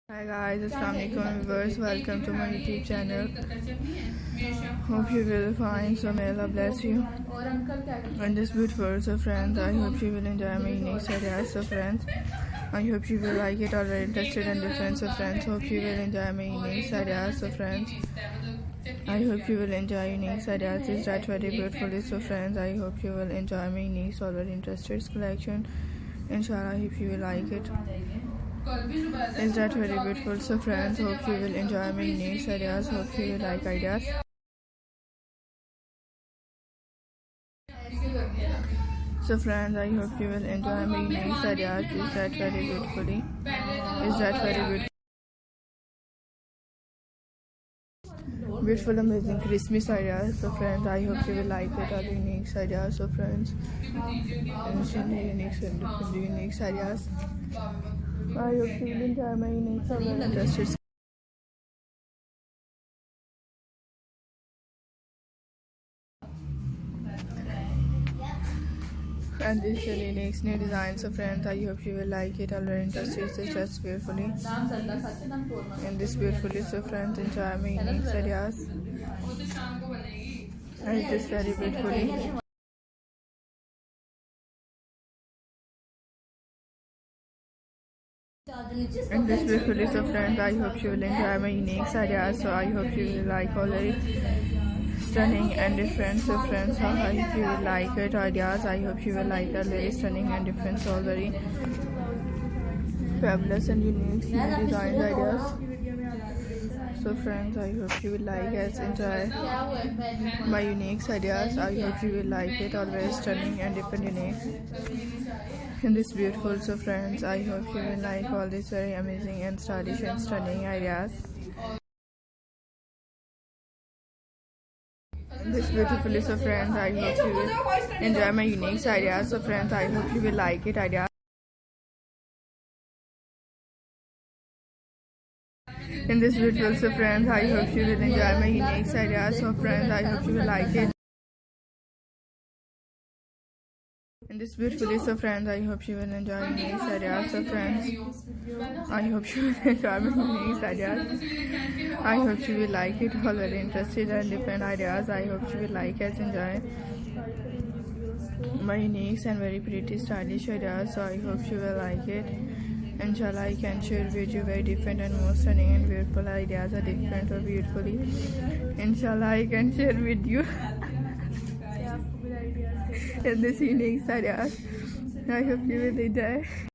Hi guys, Assalamualaikum viewers, welcome to my YouTube channel. Hope you will find some Allah bless you. And this beautiful so friends, I hope you will enjoy my unique ideas so friends. I hope you will like it or are interested in different so friends. Hope you will enjoy my unique ideas so friends. I hope you will enjoy unique ideas. Is that very beautiful so friends. I hope you will enjoy my unique or very interested collection. Inshallah, I hope you will like it. Is that very beautiful so friends, hope you will enjoy my unique ideas, hope you will like ideas. So friends, I hope you will enjoy my unique ideas. Is that very beautifully? Is that very beautiful? Beautiful, amazing Christmas ideas. So friends, I hope you will like it. All unique ideas. So friends, unique ideas. I hope you will enjoy my unique interested. And this is unique new design. So friends, I hope you will like it. All are interested, so just beautifully. And this beautifully, so friends, enjoy my unique ideas. And it's just very beautifully. And this beautifully, so friends, I hope you will enjoy my unique ideas. So I hope you will like all the stunning and different. So friends, I hope you will like it ideas. I hope you will like a very stunning and different, so very fabulous and unique design ideas. So friends, I hope you will like it, enjoy my unique ideas. I hope you will like it, always stunning and different unique. And this beautiful, so friends, I hope you will like all these very amazing and stylish and stunning ideas. This beautifully, so friends, I hope you will enjoy my unique ideas. So friends, I hope you will like it ideas. In this beautiful, so friends, I hope you will enjoy my unique ideas. So friends, I hope you will like it. In this beautifully, so friends, I hope you will enjoy my unique ideas. So friends, I hope you will enjoy my unique ideas. I hope you will like it. All very interested and different ideas. I hope you will like it, enjoy my unique and very pretty stylish ideas. So I hope you will like it. Inshallah, I can share with you very different and more stunning and beautiful ideas are different or beautifully. Inshallah, I can share with you in this unique ideas. I hope you will enjoy.